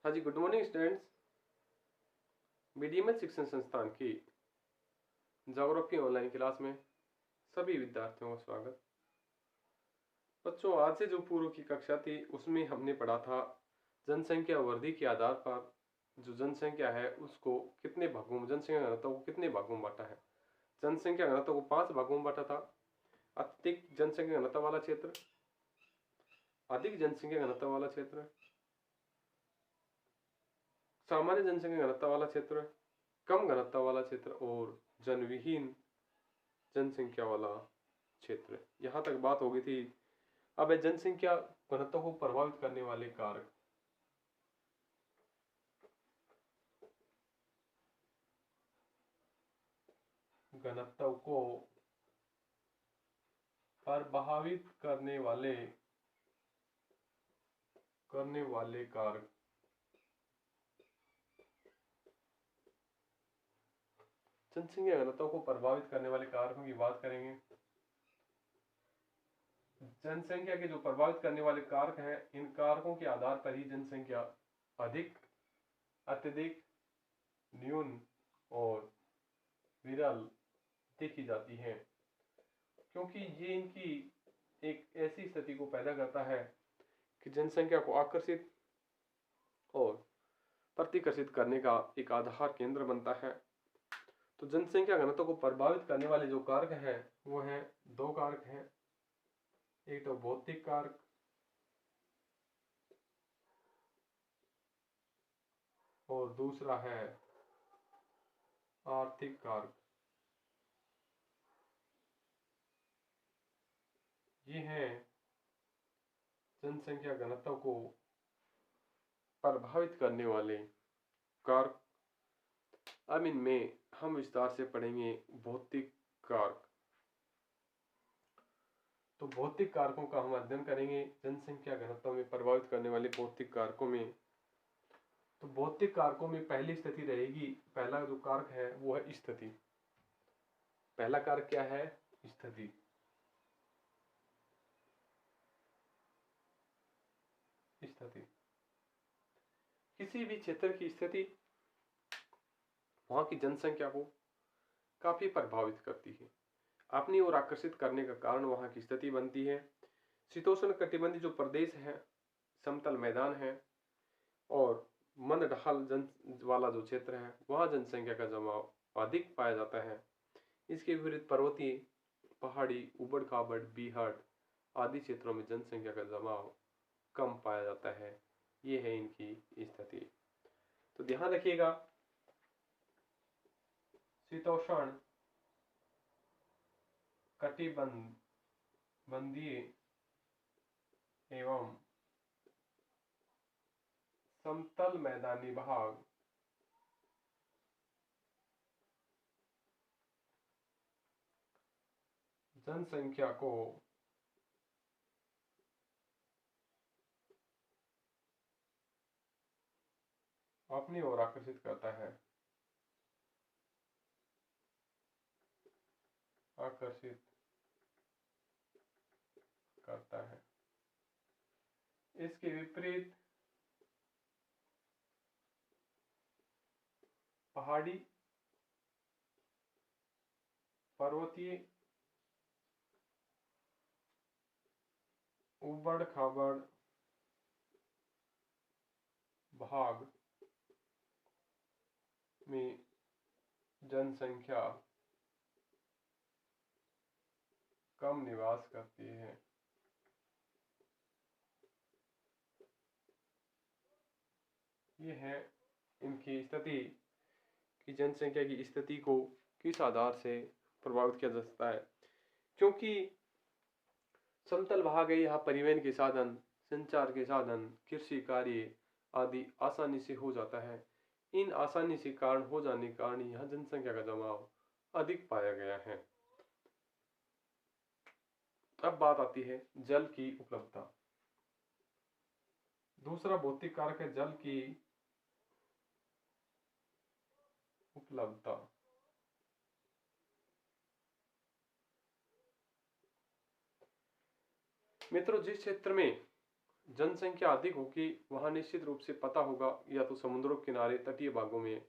हाँ जी, good morning students. बीडीएमएल शिक्षण संस्थान की ज्योग्राफी ऑनलाइन क्लास में सभी विद्यार्थियों का स्वागत। बच्चों, आज से जो पूर्व की कक्षा थी उसमें हमने पढ़ा था जनसंख्या वृद्धि के आधार पर जो जनसंख्या है उसको कितने भागों में, जनसंख्या घनत्व को कितने भागों में बांटा है। जनसंख्या घनत्व को 5 भागों में बांटा था। अधिक जनसंख्या घनत्व वाला क्षेत्र, अधिक जनसंख्या घनत्व वाला क्षेत्र, सामान्य जनसंख्या घनत्व वाला क्षेत्र, कम घनत्व वाला क्षेत्र और जनविहीन जनसंख्या वाला क्षेत्र। यहां तक बात हो गई थी। अब जनसंख्या घनत्व को प्रभावित करने वाले कारक। घनत्व को प्रभावित करने वाले कारक। जनसंख्या घनत्व को प्रभावित करने वाले कारकों की बात करेंगे। जनसंख्या के जो प्रभावित करने वाले कारक हैं, इन कारकों के आधार पर ही जनसंख्या अधिक, अत्यधिक, न्यून और विरल देखी जाती है, क्योंकि ये इनकी एक ऐसी स्थिति को पैदा करता है कि जनसंख्या को आकर्षित और प्रतिकर्षित करने का एक आधार केंद्र बनता है। तो जनसंख्या घनत्व को प्रभावित करने वाले जो कारक हैं वो हैं, 2 कारक हैं। एक तो भौतिक कारक और दूसरा है आर्थिक कारक। ये हैं जनसंख्या घनत्व को प्रभावित करने वाले कारक। अब इनमें हम विस्तार से पढ़ेंगे भौतिक कारक। तो भौतिक कारकों का हम अध्ययन करेंगे जनसंख्या घनत्व में प्रभावित करने वाले भौतिक कारकों में। तो भौतिक कारकों में पहली स्थिति रहेगी, पहला जो कारक है वो है स्थिति। पहला कारक क्या है? स्थिति। स्थिति किसी भी क्षेत्र की स्थिति वहां की जनसंख्या को काफी प्रभावित करती है, अपनी ओर आकर्षित करने का कारण वहां की स्थिति बनती है। शीतोष्ण कटिबंधीय जो प्रदेश है, समतल मैदान है और मंद ढाल वाला जो क्षेत्र है वहां जनसंख्या का जमाव अधिक पाया जाता है। इसके विपरीत पर्वतीय, पहाड़ी, उबड़ खाबड़, बीहड़ आदि क्षेत्रों में जनसंख्या का जमाव कम पाया जाता है। ये है इनकी स्थिति। तो ध्यान रखिएगा, शीतोष्ण कटिबंधीय एवं समतल मैदानी भाग जनसंख्या को अपनी ओर आकर्षित करता है। इसके विपरीत पहाड़ी, पर्वतीय, उबड़ खाबड़ भाग में जनसंख्या कम निवास करती है। ये है इनकी स्थिति कि जनसंख्या की स्थिति को किस आधार से प्रभावित किया जा सकता है। क्योंकि समतल भाग है, यहाँ परिवहन के साधन, संचार के साधन, कृषि कार्य आदि आसानी से हो जाता है। इन आसानी से कारण हो जाने के कारण यहाँ जनसंख्या का जमाव अधिक पाया गया है। अब बात आती है जल की उपलब्धता। दूसरा भौतिक कारक है जल की उपलब्धता। मित्रों, जिस क्षेत्र में जनसंख्या अधिक होगी वहाँ निश्चित रूप से पता होगा या तो समुद्रों के किनारे, तटीय भागों में,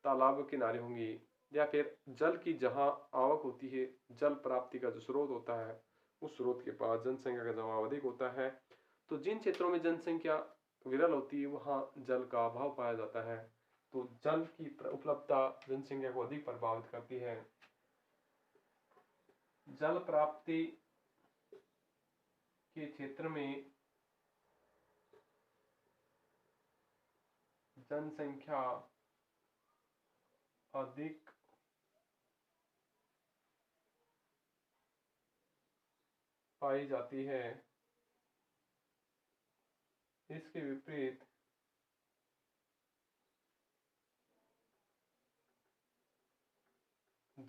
तालाब किनारे होंगी, या फिर जल की जहाँ आवक होती है, जल प्राप्ति का जो स्रोत होता है उस स्रोत के पास जनसंख्या का जमाव अधिक होता है। तो जिन क्षेत्रों में जनसंख्या विरल होती है वहाँ जल का अभाव पाया जाता है। तो जल की उपलब्धता जनसंख्या को अधिक प्रभावित करती है। जल प्राप्ति के क्षेत्र में जनसंख्या अधिक पाई जाती है। इसके विपरीत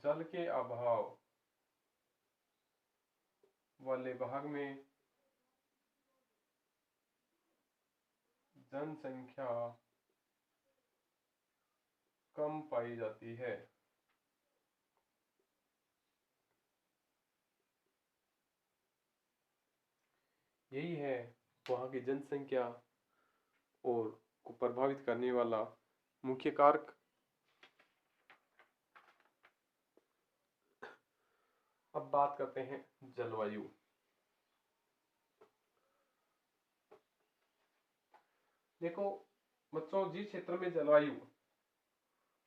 जल के अभाव वाले भाग में जनसंख्या कम पाई जाती है। यही है वहाँ की जनसंख्या और को प्रभावित करने वाला मुख्य कारक। अब बात करते हैं जलवायु। देखो बच्चों, जिस क्षेत्र में जलवायु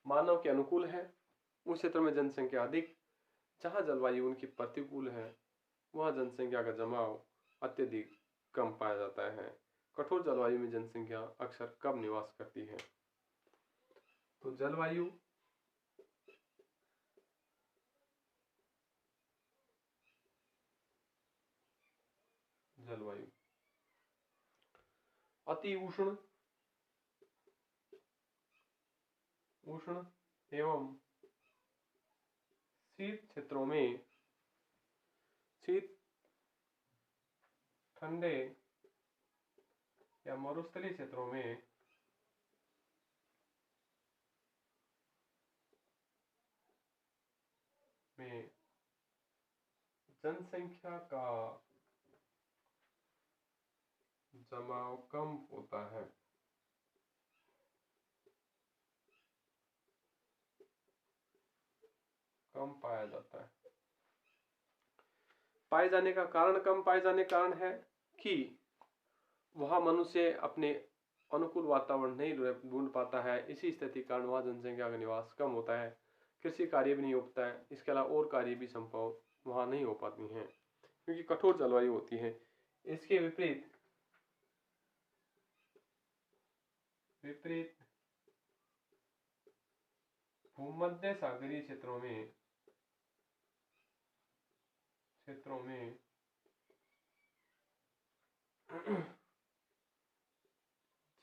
मानव के अनुकूल है उस क्षेत्र में जनसंख्या अधिक, जहाँ जलवायु उनकी प्रतिकूल है वहाँ जनसंख्या का जमाव अत्यधिक कम पाया जाता है। कठोर जलवायु में जनसंख्या अक्सर कम निवास करती है। तो जलवायु जलवायु अति उष्ण उष्ण एवं शीत क्षेत्रों में, शीत ठंडे या मरुस्थलीय क्षेत्रों में जनसंख्या का जमाव कम होता है। कम पाया जाता है। पाए जाने का कारण, कम पाए जाने का कारण है कि वहां मनुष्य अपने अनुकूल वातावरण नहीं ढूंढ पाता है। इसी स्थिति के कारण वहां जनसंख्या का निवास कम होता है। कृषि कार्य भी नहीं हो पाता है। इसके अलावा और कार्य भी संभव वहां नहीं हो पाती हैं क्योंकि कठोर जलवायु होती है। इसके विपरीत भूमध्य सागरीय क्षेत्रों में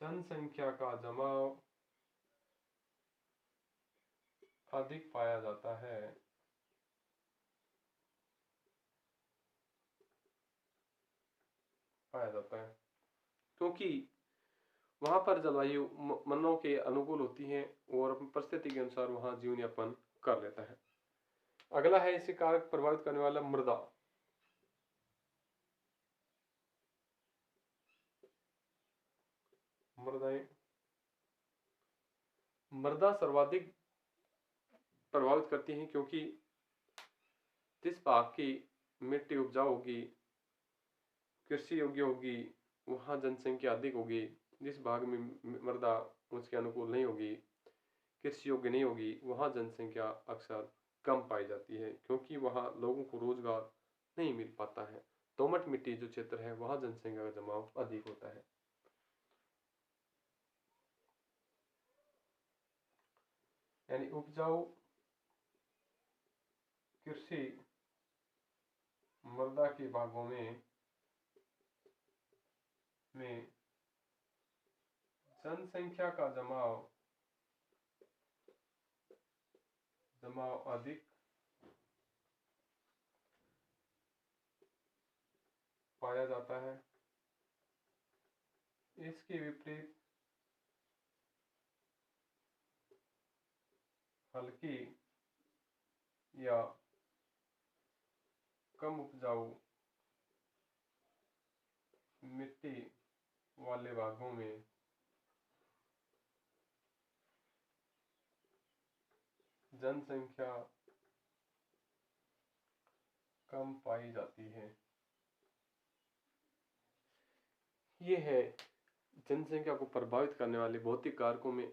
जनसंख्या का जमाव अधिक पाया जाता है। क्योंकि वहां पर जलवायु मानव के अनुकूल होती है और अपनी परिस्थिति के अनुसार वहां जीवन यापन कर लेता है। अगला है इसे कारक प्रभावित करने वाला मृदा। मृदा सर्वाधिक प्रभावित करती है क्योंकि जिस भाग की मिट्टी उपजाऊ होगी, कृषि योग्य होगी, वहां जनसंख्या अधिक होगी। जिस भाग में मृदा उसके अनुकूल नहीं होगी, कृषि योग्य नहीं होगी, वहां जनसंख्या अक्सर कम पाई जाती है क्योंकि वहां लोगों को रोजगार नहीं मिल पाता है। दोमट मिट्टी जो क्षेत्र है वहां जनसंख्या का जमाव अधिक होता है। यानी उपजाऊ कृषि मृदा के भागों में जनसंख्या का जमाव अधिक पाया जाता है। इसके विपरीत हल्की या कम उपजाऊ मिट्टी मिट्टी वाले भागों में जनसंख्या कम पाई जाती है। ये है जनसंख्या को प्रभावित करने वाले भौतिक कारकों में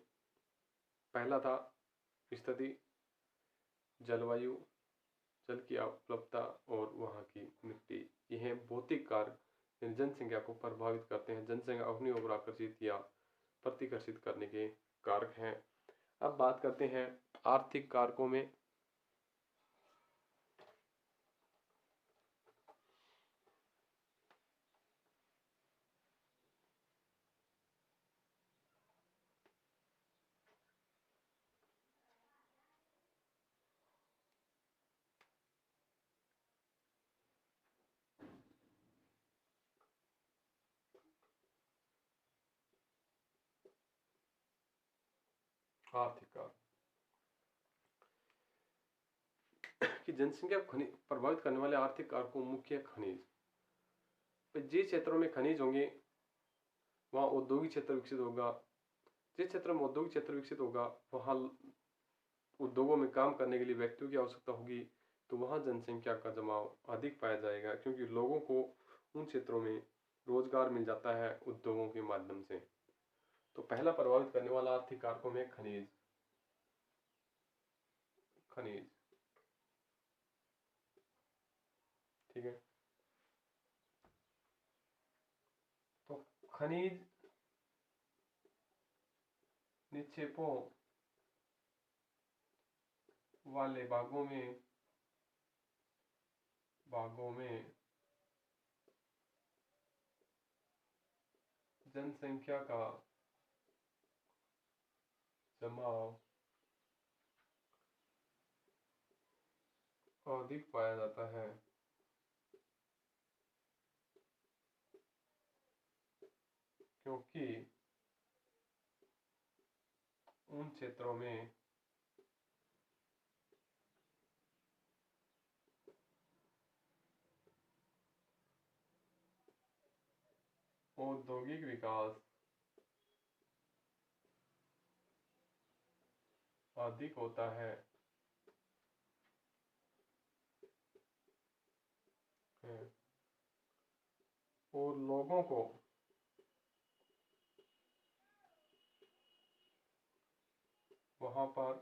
पहला था स्थिति, जलवायु, जल की उपलब्धता और वहाँ की मिट्टी। यह भौतिक कारक जनसंख्या को प्रभावित करते हैं, जनसंख्या अपनी ओर आकर्षित या प्रतिकर्षित करने के कारक हैं। अब बात करते हैं आर्थिक कारकों में। आर्थिक कारक कि जनसंख्या को प्रभावित करने वाले आर्थिक कारकों मुख्य खनिज। जिस क्षेत्रों में खनिज होंगे वहाँ औद्योगिक क्षेत्र विकसित होगा। जिस क्षेत्र में औद्योगिक क्षेत्र विकसित होगा वहाँ उद्योगों में काम करने के लिए व्यक्तियों की आवश्यकता होगी, तो वहाँ जनसंख्या का जमाव अधिक पाया जाएगा, क्योंकि लोगों को उन क्षेत्रों में रोजगार मिल जाता है उद्योगों के माध्यम से। तो पहला प्रभावित करने वाला आर्थिक कारकों में खनिज। ठीक है, तो खनिज निक्षेपों वाले भागों में जनसंख्या का जमाव अधिक पाया जाता है। क्योंकि उन क्षेत्रों में औद्योगिक विकास अधिक होता है। और लोगों को वहां पर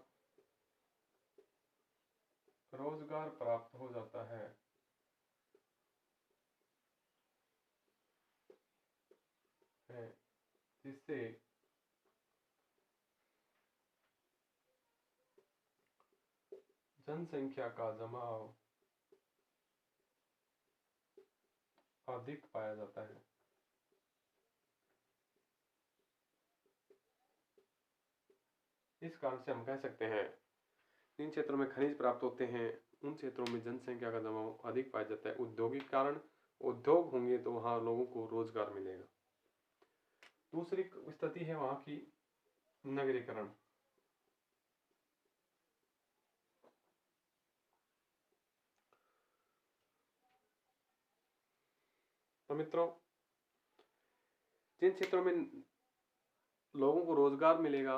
रोजगार प्राप्त हो जाता है। जिससे जनसंख्या का जमाव अधिक पाया जाता है। इस कारण से हम कह सकते हैं जिन क्षेत्रों में खनिज प्राप्त होते हैं उन क्षेत्रों में जनसंख्या का जमाव अधिक पाया जाता है। औद्योगिक कारण, उद्योग होंगे तो वहाँ लोगों को रोजगार मिलेगा। दूसरी स्थिति है वहाँ की नगरीकरण। तो मित्रों, जिन क्षेत्रों में लोगों को रोजगार मिलेगा,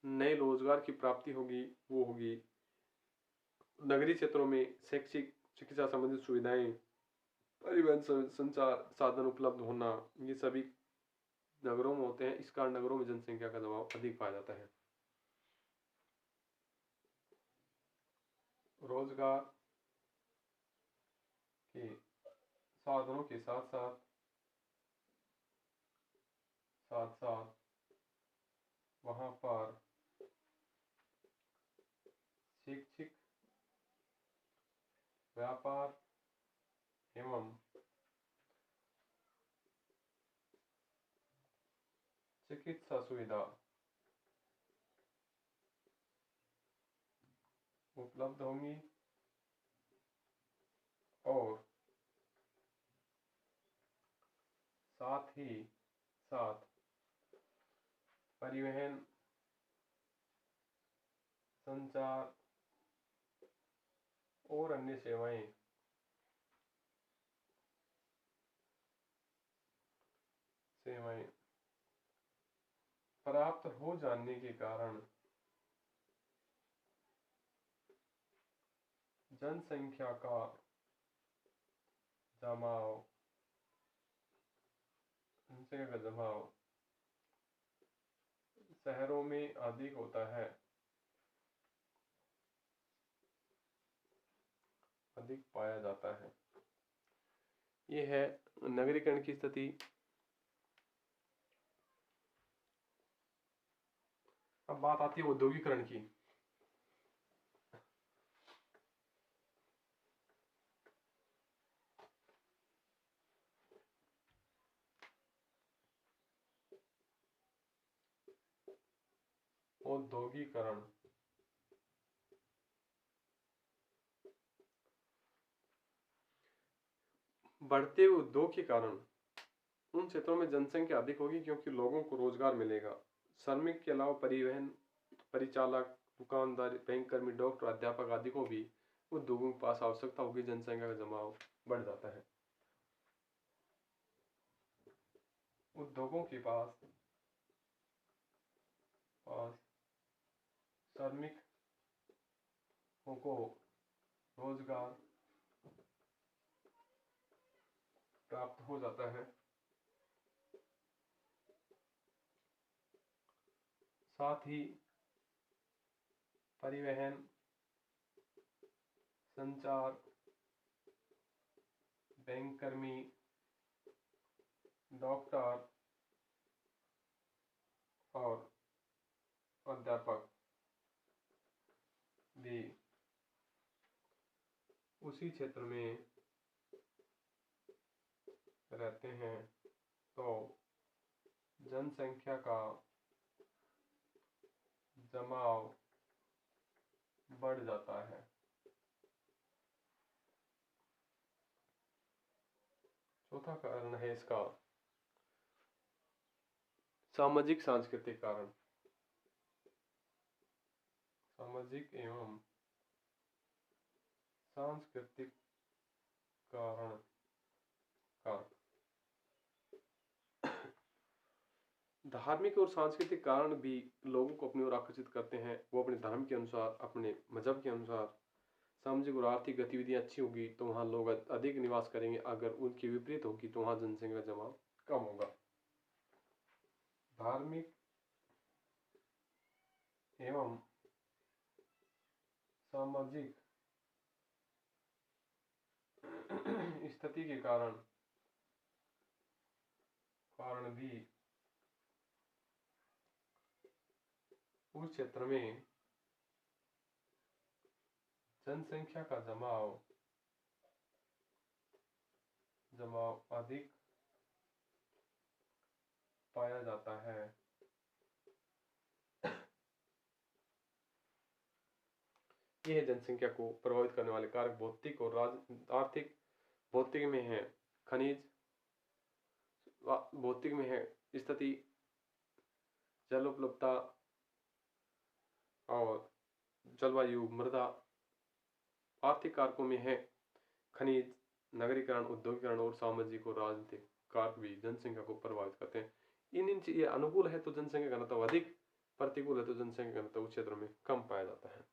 नए रोजगार की प्राप्ति होगी, वो होगी नगरीय क्षेत्रों में शैक्षिक, चिकित्सा संबंधित सुविधाएं, परिवहन संचार साधन उपलब्ध होना, ये सभी नगरों में होते हैं। इस कारण नगरों में जनसंख्या का दबाव अधिक पाया जाता है। रोजगार के साधनों के साथ साथ वहां पर शैक्षिक, व्यापार एवं चिकित्सा सुविधा उपलब्ध होंगी और साथ ही साथ परिवहन, संचार और अन्य सेवाएं प्राप्त हो जाने के कारण जनसंख्या का जमाव शहरों में अधिक होता है, अधिक पाया जाता है। ये है नगरीकरण की स्थिति। अब बात आती है औद्योगिकरण की। औद्योगिकरण बढ़ते हुए उद्योग के कारण उन क्षेत्रों में जनसंख्या अधिक होगी, क्योंकि लोगों को रोजगार मिलेगा। श्रमिक के अलावा परिवहन, परिचालक, दुकानदार, बैंक कर्मी, डॉक्टर, अध्यापक आदि को भी उद्योगों के पास आवश्यकता होगी। जनसंख्या का जमाव बढ़ जाता है। उद्योगों के पास श्रमिकों को रोजगार प्राप्त हो जाता है। साथ ही परिवहन, संचार, बैंक कर्मी, डॉक्टर और अध्यापक भी उसी क्षेत्र में रहते हैं, तो जनसंख्या का जमाव बढ़ जाता है। चौथा कारण है इसका सामाजिक सांस्कृतिक कारण। सामाजिक एवं सांस्कृतिक कारण धार्मिक और सांस्कृतिक कारण भी लोगों को अपनी ओर आकर्षित करते हैं। वो अपने धर्म के अनुसार, अपने मजहब के अनुसार सामाजिक और आर्थिक गतिविधियां अच्छी होगी तो वहाँ लोग अधिक निवास करेंगे। अगर उनकी विपरीत होगी तो वहाँ जनसंख्या का जमाव कम होगा। धार्मिक एवं सामाजिक स्थिति के कारण भी उस क्षेत्र में जनसंख्या का जमाव अधिक पाया जाता है। यह जनसंख्या को प्रभावित करने वाले कारक भौतिक और आर्थिक। भौतिक में है खनिज, भौतिक में है स्थिति, जल उपलब्धता और जलवायु, मृदा। आर्थिक कारकों में है खनिज, नगरीकरण, उद्योगीकरण और सामाजिक और राजनीतिक कारक भी जनसंख्या को प्रभावित करते हैं। इन ये अनुकूल है तो जनसंख्या घनत्व अधिक, प्रतिकूल है तो जनसंख्या घनत्व उस क्षेत्र में कम पाया जाता है।